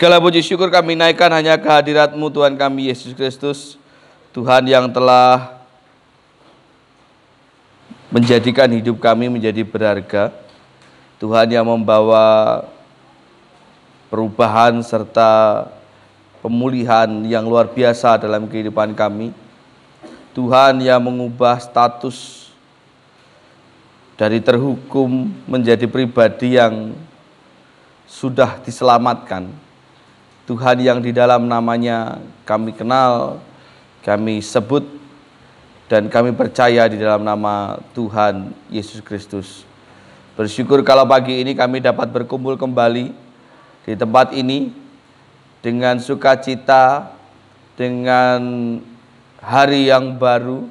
Segala puji syukur kami naikkan hanya kehadirat-Mu Tuhan kami Yesus Kristus, Tuhan yang telah menjadikan hidup kami menjadi berharga, Tuhan yang membawa perubahan serta pemulihan yang luar biasa dalam kehidupan kami. Tuhan yang mengubah status dari terhukum menjadi pribadi yang sudah diselamatkan. Tuhan yang di dalam namanya kami kenal, kami sebut, dan kami percaya di dalam nama Tuhan Yesus Kristus. Bersyukur kalau pagi ini kami dapat berkumpul kembali di tempat ini dengan sukacita, dengan hari yang baru,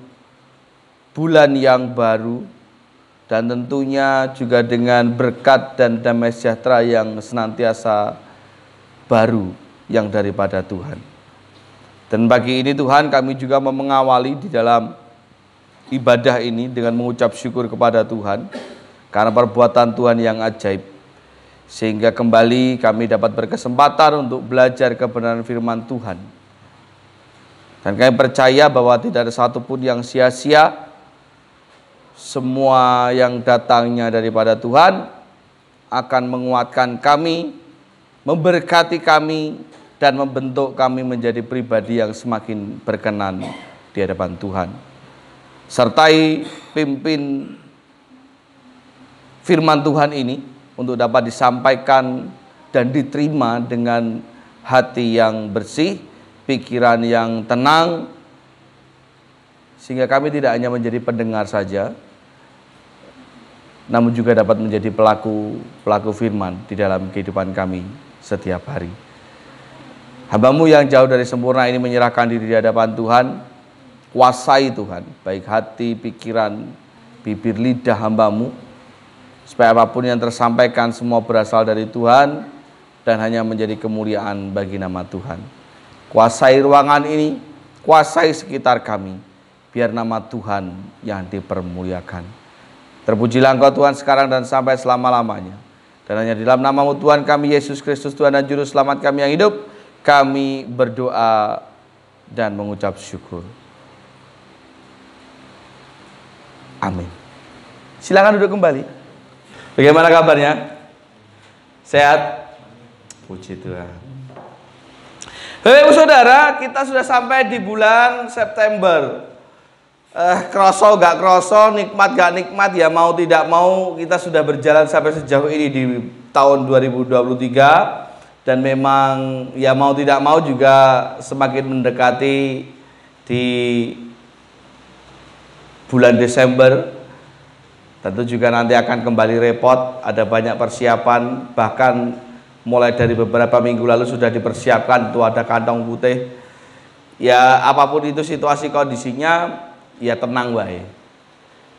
bulan yang baru, dan tentunya juga dengan berkat dan damai sejahtera yang senantiasa baru yang daripada Tuhan. Dan pagi ini Tuhan kami juga mau mengawali di dalam ibadah ini dengan mengucap syukur kepada Tuhan karena perbuatan Tuhan yang ajaib, sehingga kembali kami dapat berkesempatan untuk belajar kebenaran firman Tuhan. Dan kami percaya bahwa tidak ada satupun yang sia-sia. Semua yang datangnya daripada Tuhan akan menguatkan kami, memberkati kami, dan membentuk kami menjadi pribadi yang semakin berkenan di hadapan Tuhan. Sertai pimpin firman Tuhan ini untuk dapat disampaikan dan diterima dengan hati yang bersih, pikiran yang tenang, sehingga kami tidak hanya menjadi pendengar saja, namun juga dapat menjadi pelaku firman di dalam kehidupan kami setiap hari. Hamba-Mu yang jauh dari sempurna ini menyerahkan diri di hadapan Tuhan. Kuasai Tuhan, baik hati, pikiran, bibir, lidah hamba-Mu, supaya apapun yang tersampaikan semua berasal dari Tuhan dan hanya menjadi kemuliaan bagi nama Tuhan. Kuasai ruangan ini, kuasai sekitar kami, biar nama Tuhan yang dipermuliakan. Terpujilah Engkau Tuhan sekarang dan sampai selama-lamanya. Dan hanya di dalam nama-Mu Tuhan kami Yesus Kristus, Tuhan dan Juru Selamat kami yang hidup, kami berdoa dan mengucap syukur. Amin. Silakan duduk kembali. Bagaimana kabarnya? Sehat? Puji Tuhan. Bapak Saudara, kita sudah sampai di bulan September. Kroso gak kroso, nikmat gak nikmat, ya mau tidak mau kita sudah berjalan sampai sejauh ini di tahun 2023. Dan memang ya mau tidak mau juga semakin mendekati di bulan Desember. Tentu juga nanti akan kembali repot, ada banyak persiapan, bahkan mulai dari beberapa minggu lalu sudah dipersiapkan tuh ada kantong putih. Ya apapun itu situasi kondisinya, ya tenang wae.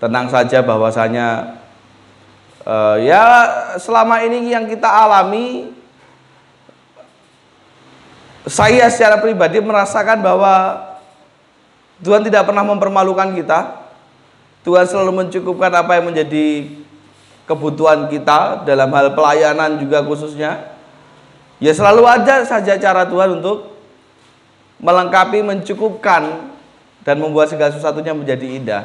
Tenang saja bahwasanya ya selama ini yang kita alami, saya secara pribadi merasakan bahwa Tuhan tidak pernah mempermalukan kita. Tuhan selalu mencukupkan apa yang menjadi kebutuhan kita dalam hal pelayanan juga khususnya. Ya selalu ada saja cara Tuhan untuk melengkapi, mencukupkan, dan membuat segala sesuatunya menjadi indah.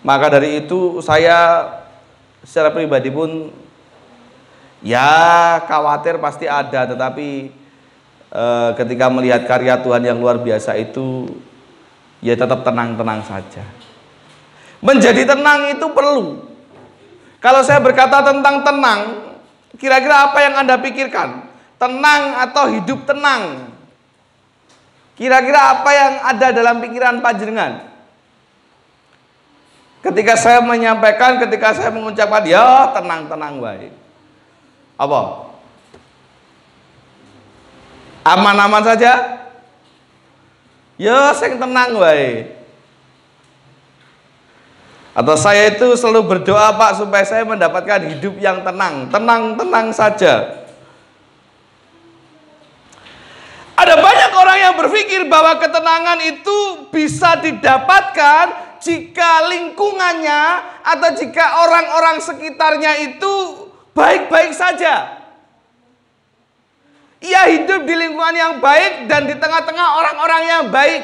Maka dari itu saya secara pribadi pun ya khawatir pasti ada, tetapi ketika melihat karya Tuhan yang luar biasa itu, ya tetap tenang-tenang saja. Menjadi tenang itu perlu. Kalau saya berkata tentang tenang, kira-kira apa yang Anda pikirkan? Tenang atau hidup tenang? Kira-kira apa yang ada dalam pikiran panjenengan? Ketika saya menyampaikan, ketika saya mengucapkan, ya tenang-tenang baik. Apa? Aman-aman saja? Ya sing tenang wae. Atau saya itu selalu berdoa Pak supaya saya mendapatkan hidup yang tenang. Tenang-tenang saja. Ada banyak orang yang berpikir bahwa ketenangan itu bisa didapatkan jika lingkungannya atau jika orang-orang sekitarnya itu baik-baik saja. Ia hidup di lingkungan yang baik dan di tengah-tengah orang-orang yang baik.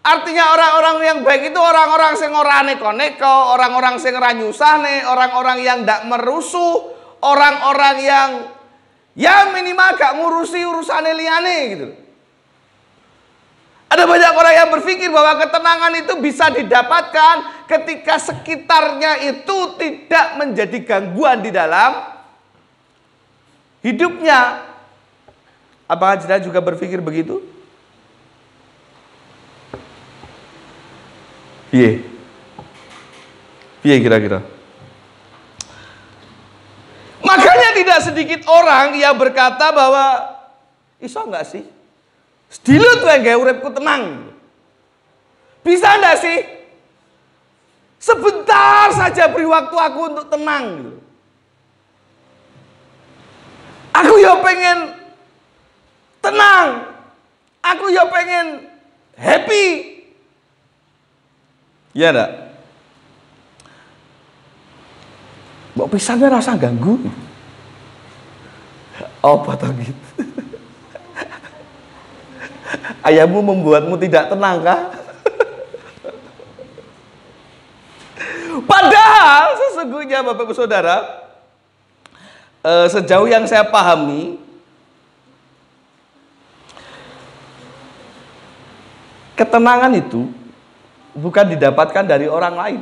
Artinya orang-orang yang baik itu orang-orang sing ora neko-neko, orang-orang sing ora nyusahne, orang-orang yang ndak merusuh, orang-orang yang ya minimal gak ngurusi urusane liyane gitu. Ada banyak orang yang berpikir bahwa ketenangan itu bisa didapatkan ketika sekitarnya itu tidak menjadi gangguan di dalam hidupnya. Apakah Anda juga berpikir begitu? Piye? Piye kira-kira? Makanya tidak sedikit orang yang berkata bahwa iso enggak sih? Sedilut wae gawe uripku tenang. Bisa enggak sih? Sebentar saja beri waktu aku untuk tenang. Aku ya pengen tenang. Aku ya pengen happy. Iya enggak? Mbok pisannya rasa ganggu. Apa toh gitu? Ayahmu membuatmu tidak tenang kah? Padahal sesungguhnya Bapak Ibu Saudara, sejauh yang saya pahami, ketenangan itu bukan didapatkan dari orang lain.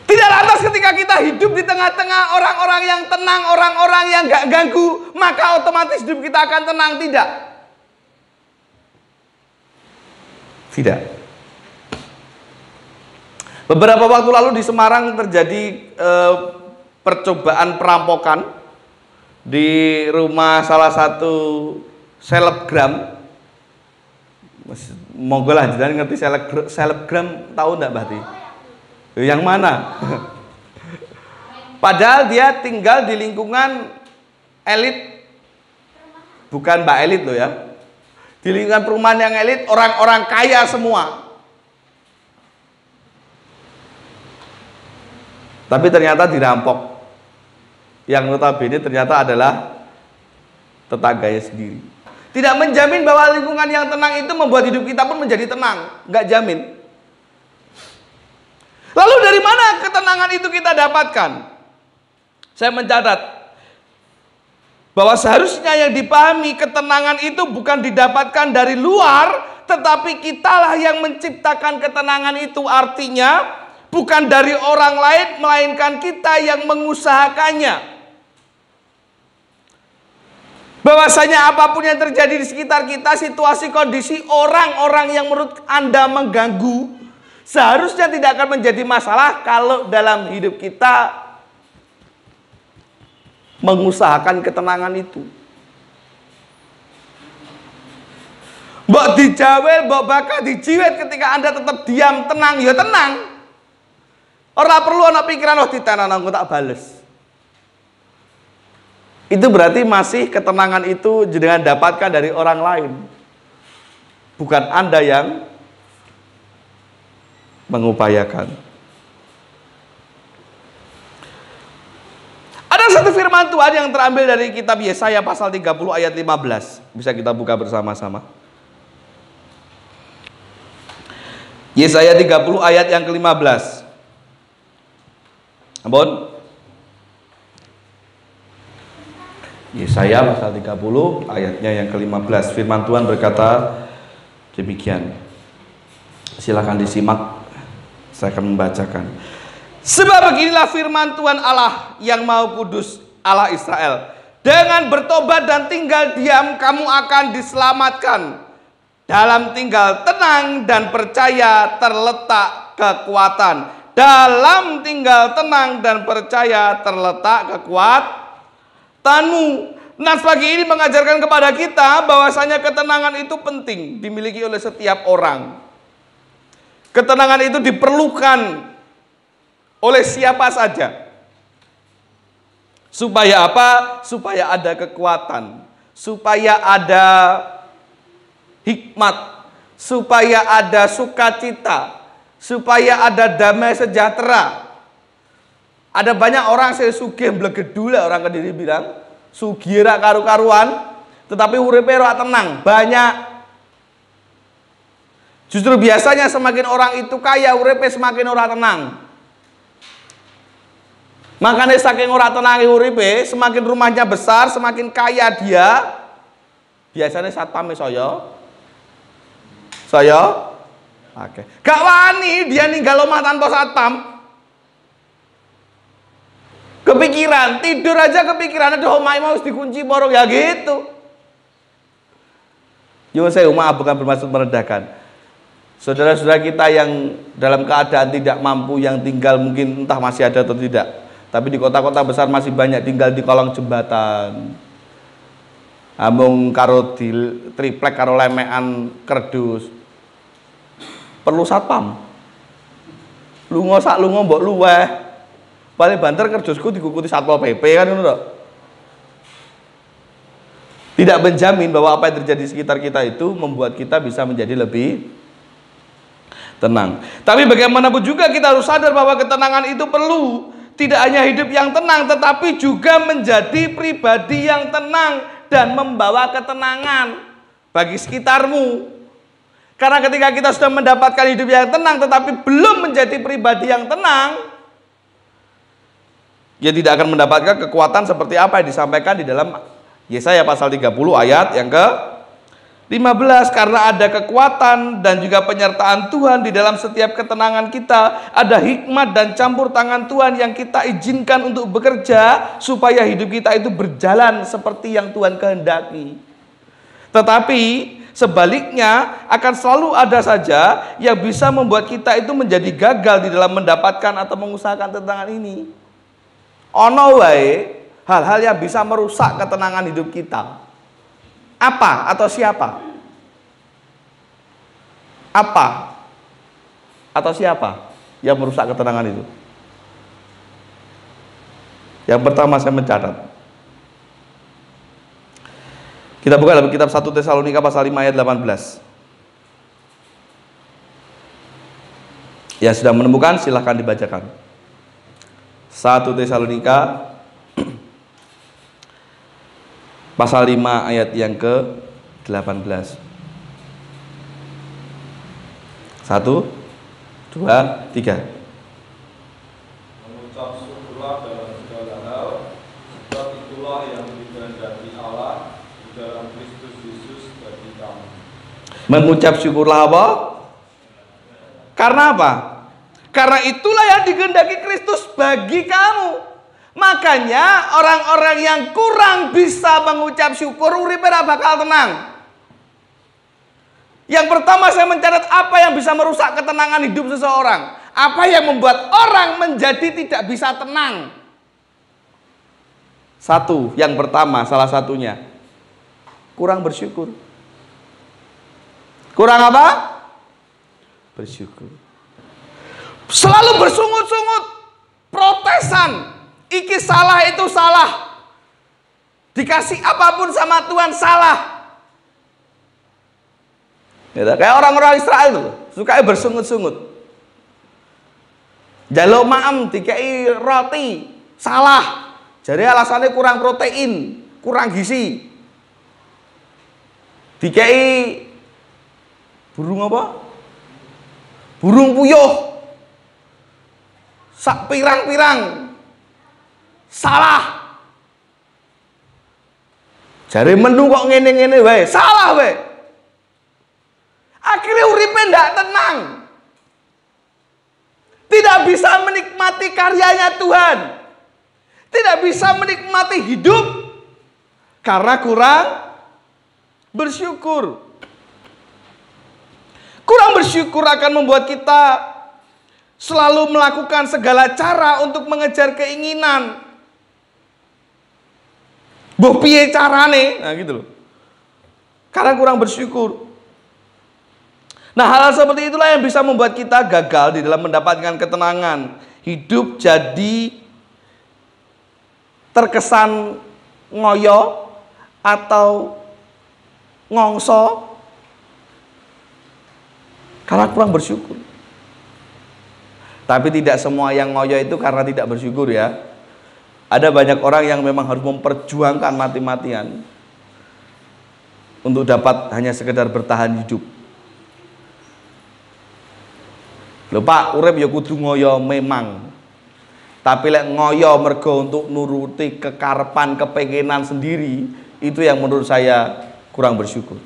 Tidak lantas ketika kita hidup di tengah-tengah orang-orang yang tenang, orang-orang yang gak ganggu, maka otomatis hidup kita akan tenang. Tidak. Tidak. Beberapa waktu lalu di Semarang terjadi percobaan perampokan di rumah salah satu selebgram. Monggo lah, jangan ngerti selebgram, tahu enggak berarti? Yang mana? Padahal dia tinggal di lingkungan elit, bukan mbak elit loh ya. Di lingkungan perumahan yang elit, orang-orang kaya semua. Tapi ternyata dirampok. Yang notabene ternyata adalah tetangganya sendiri. Tidak menjamin bahwa lingkungan yang tenang itu membuat hidup kita pun menjadi tenang. Nggak jamin. Lalu dari mana ketenangan itu kita dapatkan? Saya mencatat bahwa seharusnya yang dipahami ketenangan itu bukan didapatkan dari luar, tetapi kitalah yang menciptakan ketenangan itu. Artinya bukan dari orang lain, melainkan kita yang mengusahakannya. Bahwasanya apapun yang terjadi di sekitar kita, situasi, kondisi, orang-orang yang menurut Anda mengganggu, seharusnya tidak akan menjadi masalah kalau dalam hidup kita mengusahakan ketenangan itu. Mbok dijawel, mbok bakal dijiwet ketika Anda tetap diam, tenang, ya tenang. Ora perlu ana pikiran ditenan aku tak bales. Itu berarti masih ketenangan itu jenengan dapatkan dari orang lain. Bukan Anda yang mengupayakan. Ada satu firman Tuhan yang terambil dari kitab Yesaya pasal 30 ayat 15. Bisa kita buka bersama-sama. Yesaya 30 ayat yang ke-15. Ampun. Yesaya pasal 30 ayatnya yang ke-15. Firman Tuhan berkata demikian. Silakan disimak. Saya akan membacakan. Sebab beginilah firman Tuhan Allah yang Maha Kudus, Allah Israel. Dengan bertobat dan tinggal diam kamu akan diselamatkan. Dalam tinggal tenang dan percaya terletak kekuatan. Dalam tinggal tenang dan percaya terletak kekuatanmu. Nas pagi ini mengajarkan kepada kita bahwasanya ketenangan itu penting dimiliki oleh setiap orang. Ketenangan itu diperlukan oleh siapa saja. Supaya apa? Supaya ada kekuatan, supaya ada hikmat, supaya ada sukacita, supaya ada damai sejahtera. Ada banyak orang saya sugih blegedul orang Kediri bilang, sugih ra karu-karuan, tetapi uripe ora tenang, banyak. Justru biasanya semakin orang itu kaya, uripe semakin ora tenang. Makanya saking ora tenangi uripe, semakin rumahnya besar, semakin kaya dia, biasanya satpam saya oke. Gak wani dia ninggal omah tanpa satpam. Kepikiran, tidur aja kepikiran ada omah mau dikunci borong ya gitu. Yo saya bukan bermaksud merendahkan. Saudara-saudara kita yang dalam keadaan tidak mampu, yang tinggal mungkin entah masih ada atau tidak, tapi di kota-kota besar masih banyak tinggal di kolong jembatan. Amung karo di triplek karo lemekan kerdus. Perlu satpam. Lunga sak lunga mbok luweh. Paling banter kerdusku dikukuti Satpol PP kan ngono to. Tidak menjamin bahwa apa yang terjadi di sekitar kita itu membuat kita bisa menjadi lebih tenang. Tapi bagaimanapun juga kita harus sadar bahwa ketenangan itu perlu. Tidak hanya hidup yang tenang, tetapi juga menjadi pribadi yang tenang dan membawa ketenangan bagi sekitarmu. Karena ketika kita sudah mendapatkan hidup yang tenang tetapi belum menjadi pribadi yang tenang, dia tidak akan mendapatkan kekuatan seperti apa yang disampaikan di dalam Yesaya pasal 30 ayat yang ke-15. Karena ada kekuatan dan juga penyertaan Tuhan di dalam setiap ketenangan kita. Ada hikmat dan campur tangan Tuhan yang kita izinkan untuk bekerja supaya hidup kita itu berjalan seperti yang Tuhan kehendaki. Tetapi sebaliknya akan selalu ada saja yang bisa membuat kita itu menjadi gagal di dalam mendapatkan atau mengusahakan ketenangan ini. Ono wae hal-hal yang bisa merusak ketenangan hidup kita. Apa atau siapa? Apa atau siapa yang merusak ketenangan itu? Yang pertama saya mencatat. Kita buka dalam kitab 1 Tesalonika pasal 5 ayat 18. Yang sudah menemukan silahkan dibacakan. 1 Tesalonika pasal 5 ayat yang ke-18. 1, 2, 3. Mengucap syukurlah dalam segala hal, sebab itulah yang dikehendaki Allah di dalam Kristus Yesus bagi kamu. Mengucap syukurlah apa? Karena apa? Karena itulah yang dikehendaki Kristus bagi kamu. Makanya orang-orang yang kurang bisa mengucap syukur uripe ora bakal tenang. Yang pertama saya mencatat apa yang bisa merusak ketenangan hidup seseorang. Apa yang membuat orang menjadi tidak bisa tenang. Satu, yang pertama salah satunya kurang bersyukur. Kurang apa? Bersyukur. Selalu bersungut-sungut, protesan, iki salah itu salah, dikasih apapun sama Tuhan salah. Ya, kayak orang-orang Israel tuh, suka bersungut-sungut. Jaluk maem dikai roti salah, jadi alasannya kurang protein, kurang gizi. Dikai burung apa? Burung puyuh. Sak pirang-pirang salah. Jare menu kok ngene-ngene wae, salah wae. Akhirnya uripe ndak tenang. Tidak bisa menikmati karyanya Tuhan. Tidak bisa menikmati hidup karena kurang bersyukur. Kurang bersyukur akan membuat kita selalu melakukan segala cara untuk mengejar keinginan. Mbok piye carane? Nah gitu loh. Karena kurang bersyukur. Nah, hal-hal seperti itulah yang bisa membuat kita gagal di dalam mendapatkan ketenangan. Hidup jadi terkesan ngoyo atau ngongso karena kurang bersyukur. Tapi tidak semua yang ngoyo itu karena tidak bersyukur ya. Ada banyak orang yang memang harus memperjuangkan mati-matian untuk dapat hanya sekedar bertahan hidup. Lho Pak, urip ya kudu ngoyo memang. Tapi lek ngoyo mergo untuk nuruti kekarepan, kepengenan sendiri, itu yang menurut saya kurang bersyukur.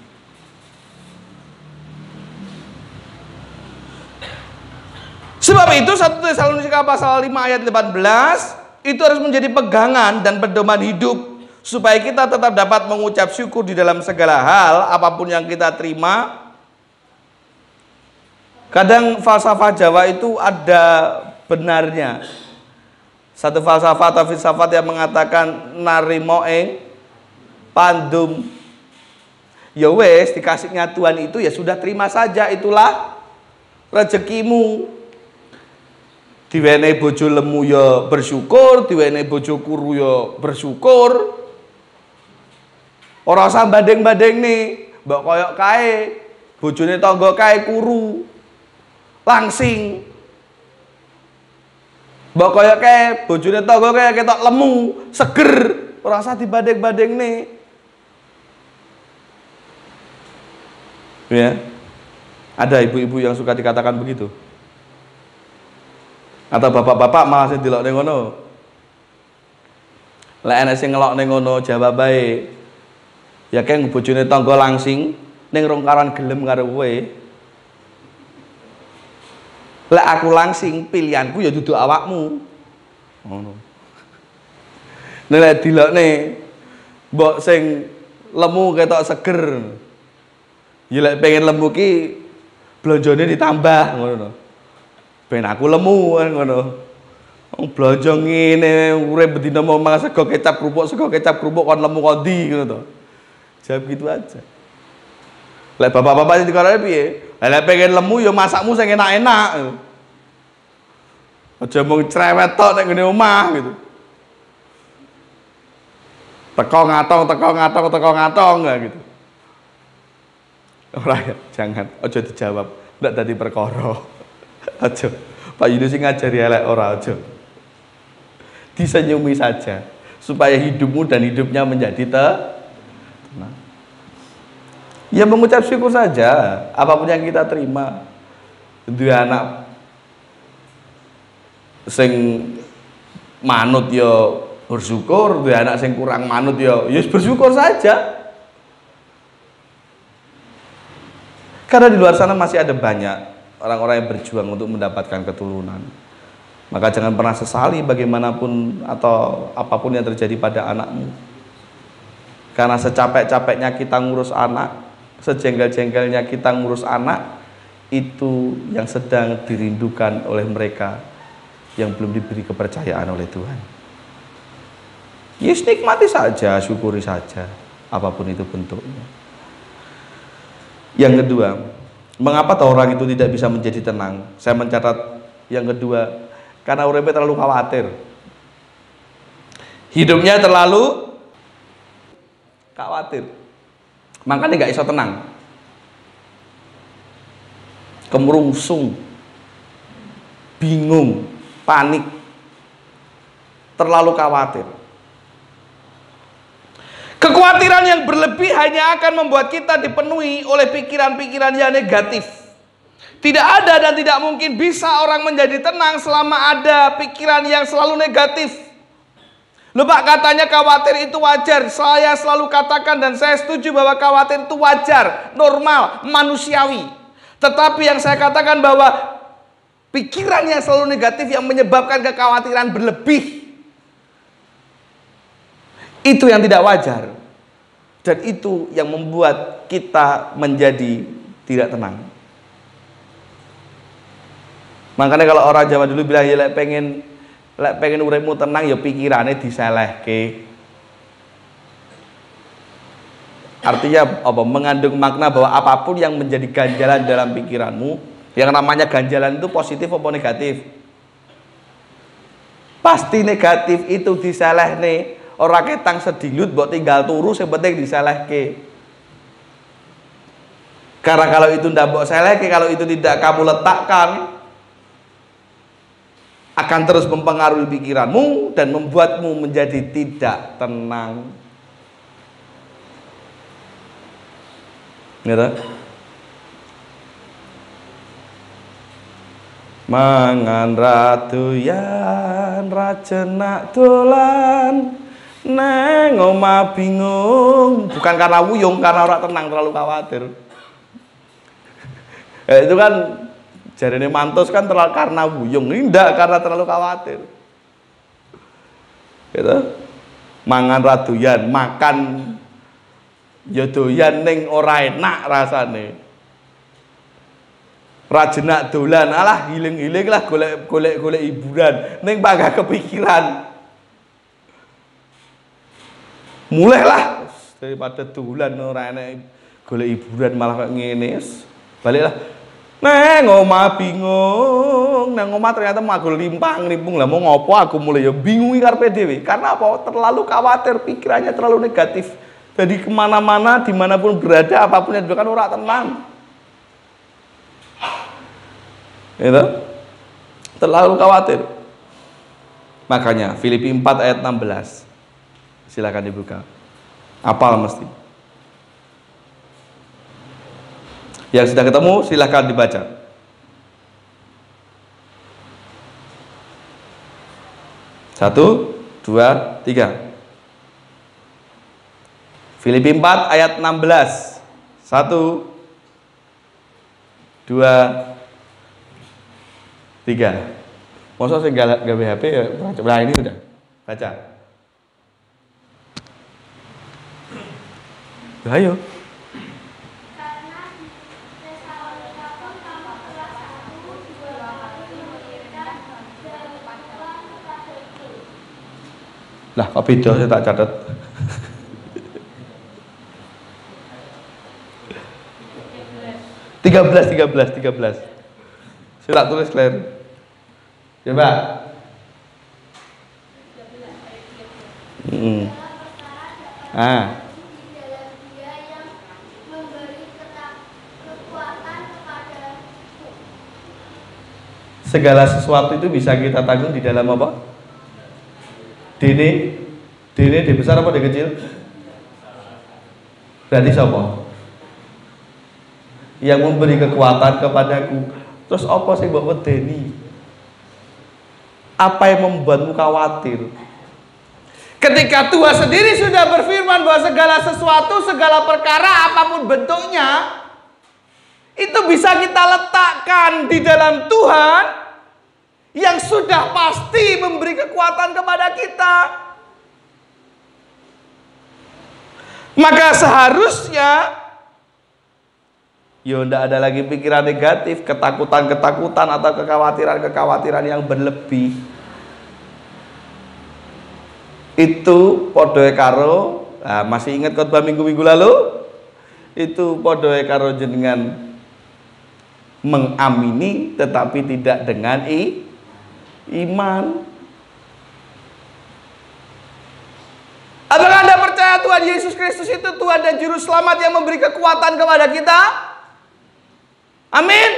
Sebab itu 1 Tesalonika pasal 5 ayat 18 itu harus menjadi pegangan dan pedoman hidup supaya kita tetap dapat mengucap syukur di dalam segala hal apapun yang kita terima. Kadang falsafah Jawa itu ada benarnya. Satu falsafah atau filsafat yang mengatakan narimo pandum. Ya wes, dikasihnya Tuhan itu ya sudah terima saja, itulah rezekimu. Diwenehi bojo lemu ya bersyukur, diwenehi bojo kuru ya bersyukur. Ora usah banding-banding nih, mbok koyok kae, bojone tangga kae kuru. Langsing. Mbok koyok kae, bojone tangga kae ketok lemu, seger, ora usah dibanding-banding nih. Ya. Ada ibu-ibu yang suka dikatakan begitu. Atau bapak-bapak malah sing delok ning ngono. Lek ana sing ngelok ning ngono jawab bae. Ya keng bojone tangga langsing ning rongkaran gelem karo kowe. Lek aku langsing pilihanku ya duduk awakmu. Ngono. Nek dilokne mbok sing lemu ketok seger. Ya lek pengen lemu ki blonjone ditambah ngono to. Ben aku lemu ngono. Wong blonjo ngene urip bedina mau mangan sego kecap kerupuk kon lemu kon ndi ngono to. Jawab gitu aja. Lek bapak-bapak sing dikarep piye? Lek pengen lemu ya masakmu sing enak-enak. Aja mung cerewet tok nek ngene omah gitu. Teko ngatong gitu. Ora ya, jangan, aja dijawab. Ndak dadi perkara. Aja. Pak Yunus ngajari elek ora aja. Disenyumi saja supaya hidupmu dan hidupnya menjadi tenang. Ya mengucap syukur saja apapun yang kita terima. Duwe anak sing manut ya bersyukur, duwe anak sing kurang manut ya bersyukur saja. Karena di luar sana masih ada banyak orang-orang yang berjuang untuk mendapatkan keturunan. Maka jangan pernah sesali bagaimanapun atau apapun yang terjadi pada anakmu. Karena secapek-capeknya kita ngurus anak, sejengkel-jengkelnya kita ngurus anak, itu yang sedang dirindukan oleh mereka yang belum diberi kepercayaan oleh Tuhan. Yes, nikmati saja, syukuri saja, apapun itu bentuknya. Yang kedua, mengapa orang itu tidak bisa menjadi tenang? Saya mencatat yang kedua, karena uripnya terlalu khawatir. Hidupnya terlalu khawatir. Makanya nggak bisa tenang. Kemerungsung, bingung, panik, terlalu khawatir. Kekhawatiran yang berlebih hanya akan membuat kita dipenuhi oleh pikiran-pikiran yang negatif. Tidak ada dan tidak mungkin bisa orang menjadi tenang selama ada pikiran yang selalu negatif. Loh Pak, katanya khawatir itu wajar. Saya selalu katakan dan saya setuju bahwa khawatir itu wajar, normal, manusiawi. Tetapi yang saya katakan bahwa pikiran yang selalu negatif yang menyebabkan kekhawatiran berlebih, itu yang tidak wajar. Dan itu yang membuat kita menjadi tidak tenang. Makanya kalau orang zaman dulu bilang ya lek pengen uripmu tenang ya pikirannya diselehke. Artinya apa? Mengandung makna bahwa apapun yang menjadi ganjalan dalam pikiranmu, yang namanya ganjalan itu positif atau negatif? Pasti negatif, itu diselehne. Ora ketang sedilut mbok tinggal turu sing penting diselehke. Karena kalau itu ndak mbok selehke, kalau itu tidak kamu letakkan akan terus mempengaruhi pikiranmu dan membuatmu menjadi tidak tenang. Gitu? Mangan radoyan rajenak dolan neng omah bingung. Bukan karena wuyung, karena orang tenang, terlalu khawatir. Itu kan jarene mantus kan terlalu karena wuyung, tidak karena terlalu khawatir. Gitu. Mangan radoyan, makan ya doyan ning ora enak rasane. Rajenak dolan, alah hiling-hiling lah golek hiburan, ning bangga kepikiran. Mulailah daripada dolan ora enak golek hiburan malah kok ngene. Baliklah. Neng omah bingung, nang omah ternyata magul limpang-limpung lah mau ngopo aku mulai ya bingungi karepe dhewe. Karena apa? Terlalu khawatir, pikirannya terlalu negatif. Jadi kemana-mana, dimanapun berada, apapun yang dilakukan orang tenang. Itu terlalu khawatir. Makanya Filipi 4 ayat 16. Silakan dibuka. Apal mesti. Yang sudah ketemu silahkan dibaca. Satu, dua, tiga. Filipi 4 ayat 16. Satu, dua, tiga. Masa saya gak HP ya? Nah ini udah. Baca. Ayo. Lah, kok beda saya tak catat. Tiga belas. Saya tak tulis Claire. Coba. Segala sesuatu itu bisa kita tanggung di dalam apa? D besar apa D kecil? Berarti siapa? Yang memberi kekuatan kepadaku. Terus apa sih mbok wedeni? Apa yang membuatmu khawatir? Ketika Tuhan sendiri sudah berfirman bahwa segala sesuatu, segala perkara apapun bentuknya itu bisa kita letakkan di dalam Tuhan yang sudah pasti memberi kekuatan kepada kita. Maka seharusnya ya tidak ada lagi pikiran negatif, ketakutan-ketakutan atau kekhawatiran-kekhawatiran yang berlebih. Itu podoe karo, masih ingat khotbah minggu-minggu lalu? Itu podoe karo jenengan mengamini tetapi tidak dengan iman. Apakah Anda percaya Tuhan Yesus Kristus itu Tuhan dan Juru Selamat yang memberi kekuatan kepada kita? Amin.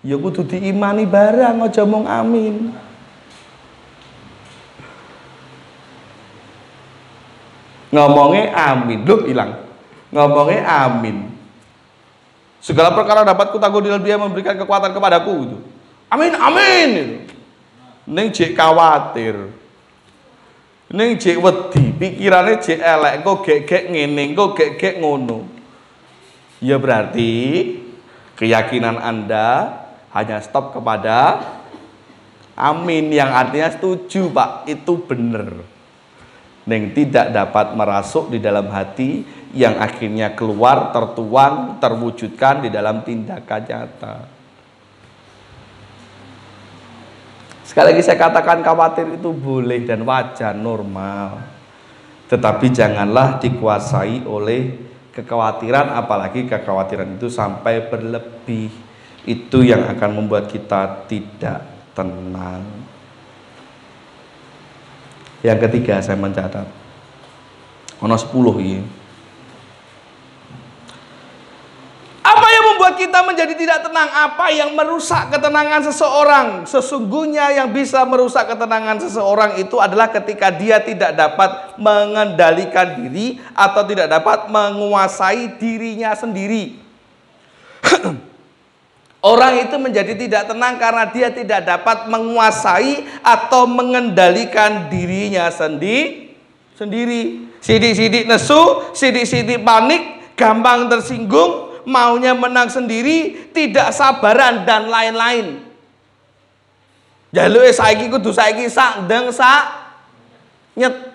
Ya kudu diimani barang, aja mung amin. Ngomongnya amin, loh hilang. Ngomongnya amin. Segala perkara dapat kutanggung di dalam Dia memberikan kekuatan kepadaku itu. Amin, amin. Ning jek khawatir. Ning jek wedi, pikirane jek elek, engko gek-gek ngene, engko gek-gek ngono. Ya berarti keyakinan Anda hanya stop kepada amin yang artinya setuju, Pak, itu benar. Ning tidak dapat merasuk di dalam hati yang akhirnya keluar, tertuang, terwujudkan di dalam tindakan nyata. Sekali lagi saya katakan khawatir itu boleh dan wajar, normal. Tetapi janganlah dikuasai oleh kekhawatiran, apalagi kekhawatiran itu sampai berlebih. Itu yang akan membuat kita tidak tenang. Yang ketiga saya mencatat. Ono 10 ini. Apa yang membuat kita menjadi menjadi tidak tenang. Apa yang merusak ketenangan seseorang? Sesungguhnya yang bisa merusak ketenangan seseorang itu adalah ketika dia tidak dapat mengendalikan diri atau tidak dapat menguasai dirinya sendiri. Orang itu menjadi tidak tenang karena dia tidak dapat menguasai atau mengendalikan dirinya sendiri. Sidik-sidik nesu, sidik-sidik panik, gampang tersinggung, maunya menang sendiri, tidak sabaran dan lain-lain. Jaluke saiki kudu saiki sak ndeng sak nyet.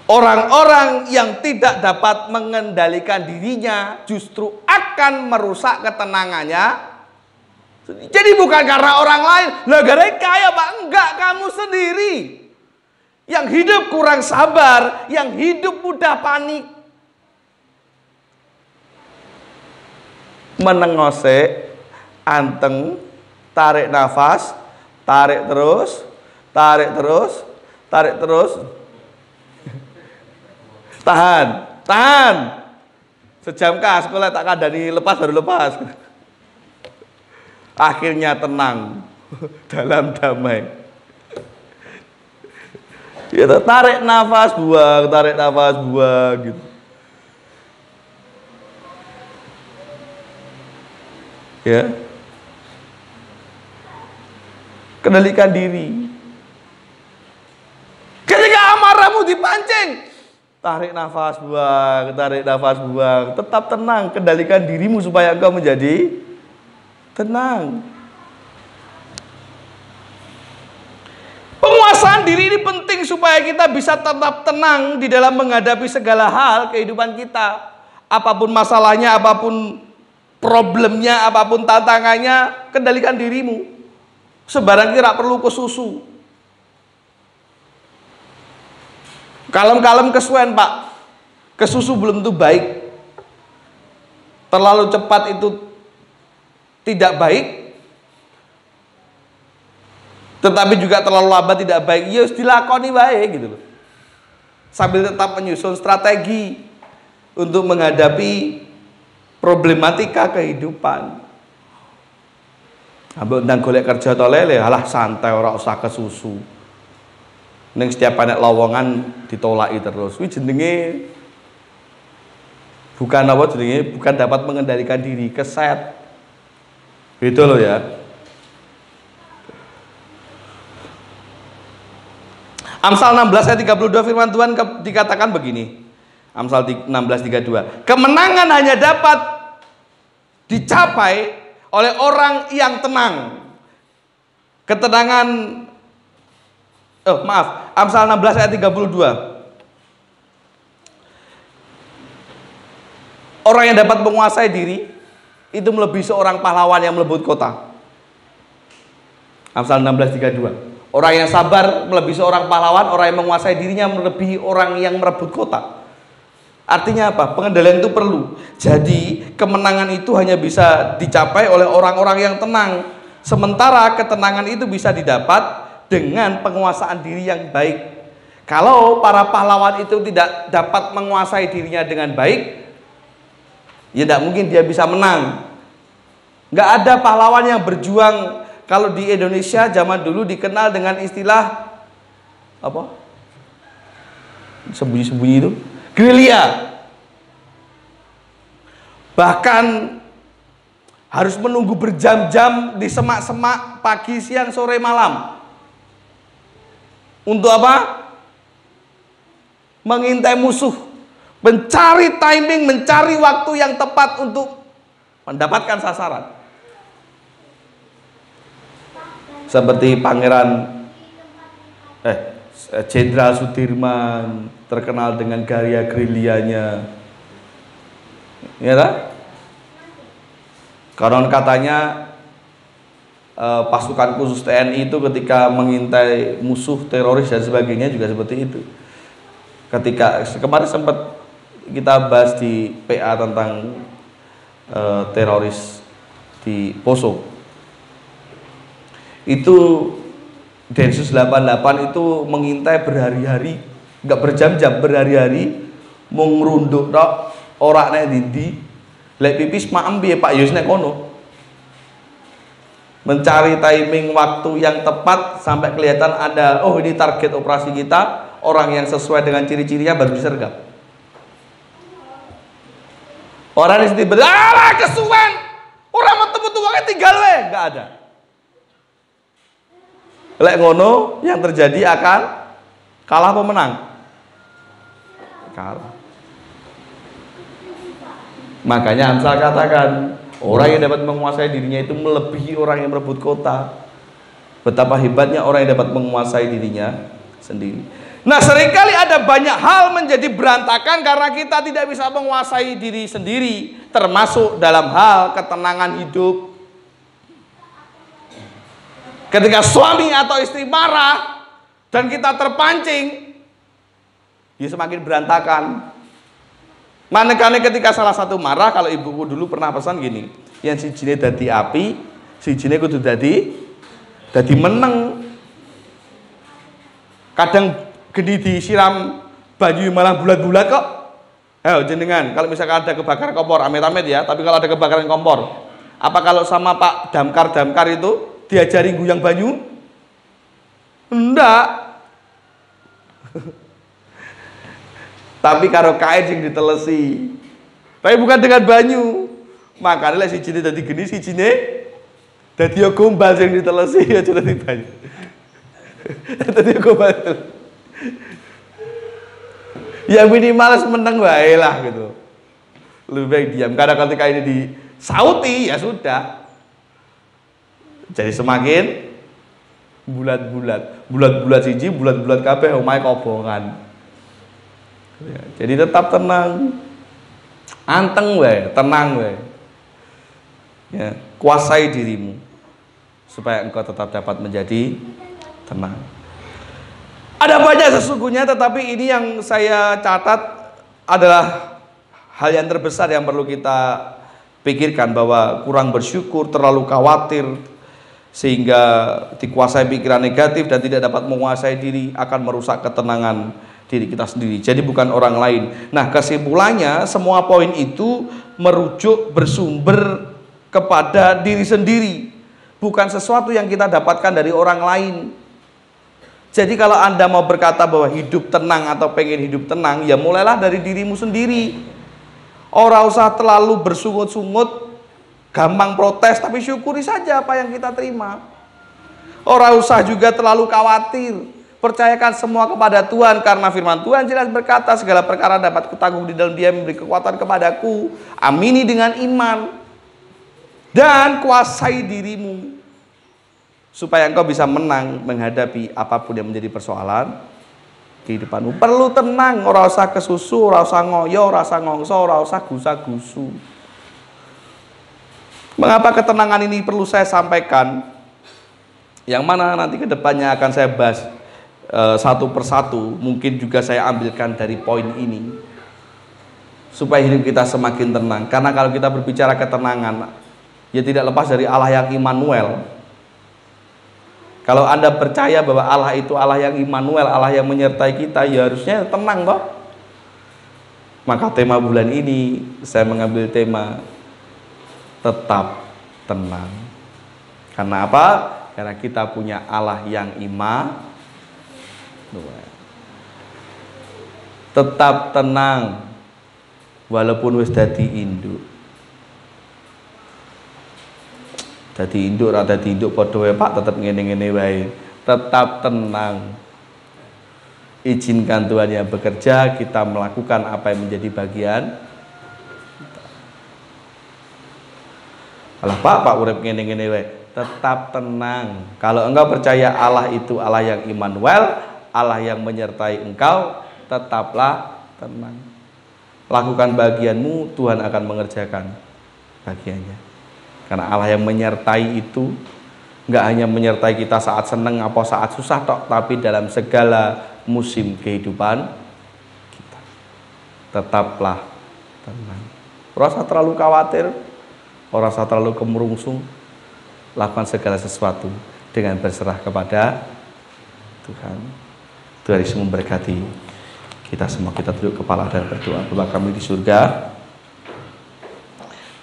Orang-orang yang tidak dapat mengendalikan dirinya justru akan merusak ketenangannya. Jadi bukan karena orang lain, lah gara kaya Pak, enggak, kamu sendiri. Yang hidup kurang sabar, yang hidup mudah panik. Menengose, anteng, tarik nafas, tarik terus, tahan. Sejam kah sekolah tak kadani lepas baru lepas. Akhirnya tenang dalam damai. Ya, tarik nafas buang gitu. Ya, kendalikan diri. Ketika amarahmu dipancing, tarik nafas buang, tetap tenang, kendalikan dirimu supaya engkau menjadi tenang. Penguasaan diri ini penting supaya kita bisa tetap tenang di dalam menghadapi segala hal kehidupan kita. Apapun masalahnya, apapun problemnya, apapun tantangannya, kendalikan dirimu. Sebarang kira perlu kesusu. Kalem-kalem kesuwen Pak. Kesusu belum tentu baik. Terlalu cepat itu tidak baik. Tetapi juga terlalu lambat tidak baik. Ya dilakoni baik gitu loh. Sambil tetap menyusun strategi untuk menghadapi problematika kehidupan. Ambek ndang golek kerja to lele, alah santai ora usah kesusu. Ning setiap panek lowongan ditolaki terus. Kuwi jenenge bukan dapat mengendalikan diri, keset. Gitu loh ya. Amsal 16 ayat 32 firman Tuhan dikatakan begini. Amsal 16:32. Kemenangan hanya dapat dicapai oleh orang yang tenang. Ketenangan Amsal 16 ayat 32. Orang yang dapat menguasai diri itu melebihi seorang pahlawan yang melebut kota. Amsal 16:32. Orang yang sabar melebihi seorang pahlawan, orang yang menguasai dirinya melebihi orang yang merebut kota. Artinya apa? Pengendalian itu perlu. Jadi kemenangan itu hanya bisa dicapai oleh orang-orang yang tenang. Sementara ketenangan itu bisa didapat dengan penguasaan diri yang baik. Kalau para pahlawan itu tidak dapat menguasai dirinya dengan baik, ya tidak mungkin dia bisa menang. Nggak ada pahlawan yang berjuang. Kalau di Indonesia zaman dulu dikenal dengan istilah apa? Sembunyi-sembunyi itu gerilya. Bahkan harus menunggu berjam-jam di semak-semak pagi, siang, sore, malam. Untuk apa? Mengintai musuh, mencari timing, mencari waktu yang tepat untuk mendapatkan sasaran. Seperti Jenderal Sudirman terkenal dengan gaya gerilyanya, ya kan? Konon katanya pasukan khusus TNI itu ketika mengintai musuh teroris dan sebagainya juga seperti itu. Ketika kemarin sempat kita bahas di PA tentang teroris di Poso, itu Densus 88 itu mengintai berhari-hari, nggak berjam-jam, berhari-hari, mau ngerunduk tok, ora nek ndi. Lek pipis maem piye Pak Yus nek kono. Mencari timing waktu yang tepat sampai kelihatan ada, oh ini target operasi kita, orang yang sesuai dengan ciri-cirinya baru disergap. Orang di sini alah kesuwen, orang mau temu tuangnya tinggal weh, nggak ada. Lek ngono yang terjadi akan kalah pemenang. Kalah. Makanya Amsal katakan, orang yang dapat menguasai dirinya itu melebihi orang yang merebut kota. Betapa hebatnya orang yang dapat menguasai dirinya sendiri. Nah, seringkali ada banyak hal menjadi berantakan karena kita tidak bisa menguasai diri sendiri, termasuk dalam hal ketenangan hidup. Ketika suami atau istri marah dan kita terpancing, dia semakin berantakan. Manakala ketika salah satu marah, kalau ibuku dulu pernah pesan gini, yang si jine dadi api, si jine kudu dadi meneng. Kadang geni disiram banyu malah bulat-bulat kok. Ayo jenengan, kalau misalkan ada kebakaran kompor, amit-amit ya, tapi kalau ada kebakaran kompor, apa kalau sama Pak Damkar itu diajari guyang banyu? Enggak. Tapi karo kain sing ditelesi. Tapi bukan dengan banyu. Makanya si jine dadi geni, si jine dadi gombal sing ditelesi ya dadi banyu. Dadi gombal itu. Ya minimal meneng wae lah gitu. Lebih baik diam. Karena ketika ini disauti ya sudah. Jadi semakin bulat-bulat siji, bulat-bulat kabeh omahe kobongan. Ya, jadi tetap tenang, anteng wae, tenang wae. Ya, kuasai dirimu supaya engkau tetap dapat menjadi tenang. Ada banyak sesungguhnya, tetapi ini yang saya catat adalah hal yang terbesar yang perlu kita pikirkan, bahwa kurang bersyukur, terlalu khawatir sehingga dikuasai pikiran negatif dan tidak dapat menguasai diri akan merusak ketenangan diri kita sendiri. Jadi bukan orang lain. Nah, kesimpulannya semua poin itu merujuk bersumber kepada diri sendiri, bukan sesuatu yang kita dapatkan dari orang lain. Jadi kalau Anda mau berkata bahwa hidup tenang atau pengen hidup tenang, ya mulailah dari dirimu sendiri. Ora usah terlalu bersungut-sungut, gampang protes, tapi syukuri saja apa yang kita terima. Ora usah juga terlalu khawatir. Percayakan semua kepada Tuhan, karena firman Tuhan jelas berkata, segala perkara dapat kutanggung di dalam Dia memberi kekuatan kepadaku. Amini dengan iman dan kuasai dirimu supaya engkau bisa menang menghadapi apapun yang menjadi persoalan kehidupanmu. Perlu tenang, ora usah kesusu, ora usah ngoyo, ora usah ngongso, ora usah gusa-gusu. Mengapa ketenangan ini perlu saya sampaikan? Yang mana nanti kedepannya akan saya bahas satu persatu, mungkin juga saya ambilkan dari poin ini supaya hidup kita semakin tenang. Karena kalau kita berbicara ketenangan, ya tidak lepas dari Allah yang Immanuel. Kalau Anda percaya bahwa Allah itu Allah yang Immanuel, Allah yang menyertai kita, ya harusnya tenang toh. Maka tema bulan ini saya mengambil tema tetap tenang. Karena apa? Karena kita punya Allah yang Immanuel. Tetap tenang walaupun wis dadi induk. Dadi induk ora dadi induk padha wae Pak, tetep ngene-ngene wae. Tetap tenang. Izinkan Tuhan yang bekerja, kita melakukan apa yang menjadi bagian. Alah Pak urip ngene-ngene wae. Tetap tenang. Kalau engkau percaya Allah itu Allah yang Immanuel, Allah yang menyertai engkau, tetaplah tenang. Lakukan bagianmu, Tuhan akan mengerjakan bagiannya. Karena Allah yang menyertai itu nggak hanya menyertai kita saat senang apa saat susah tok, tapi dalam segala musim kehidupan kita. Tetaplah tenang. Ora usah terlalu khawatir, ora usah terlalu kemurungsung. Lakukan segala sesuatu dengan berserah kepada Tuhan. Tuhan Yesus memberkati kita semua. Kita tunduk kepala dan berdoa. Bapa kami di surga,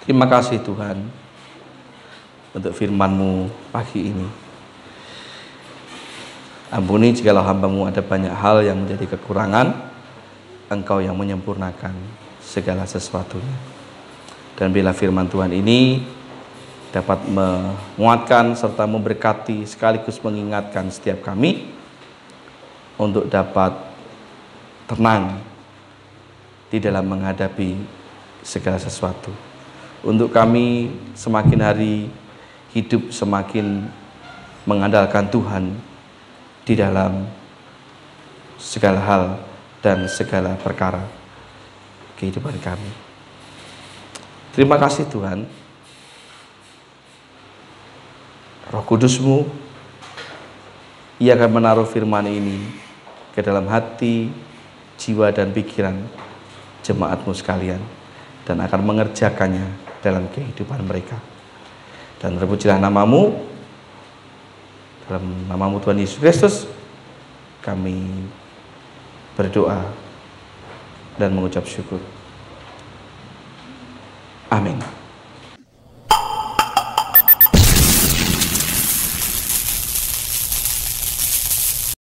Terima kasih Tuhan untuk firman-Mu pagi ini. Ampuni jikalau hamba-Mu ada banyak hal yang menjadi kekurangan, Engkau yang menyempurnakan segala sesuatunya. Dan bila firman Tuhan ini dapat menguatkan serta memberkati sekaligus mengingatkan setiap kami untuk dapat tenang di dalam menghadapi segala sesuatu. Untuk kami semakin hari hidup semakin mengandalkan Tuhan di dalam segala hal dan segala perkara kehidupan kami. Terima kasih Tuhan. Roh Kudus-Mu, Ia akan menaruh firman ini ke dalam hati, jiwa dan pikiran jemaat-Mu sekalian dan akan mengerjakannya dalam kehidupan mereka. Dan terpujilah nama-Mu, dalam nama-Mu Tuhan Yesus Kristus kami berdoa dan mengucap syukur. Amin.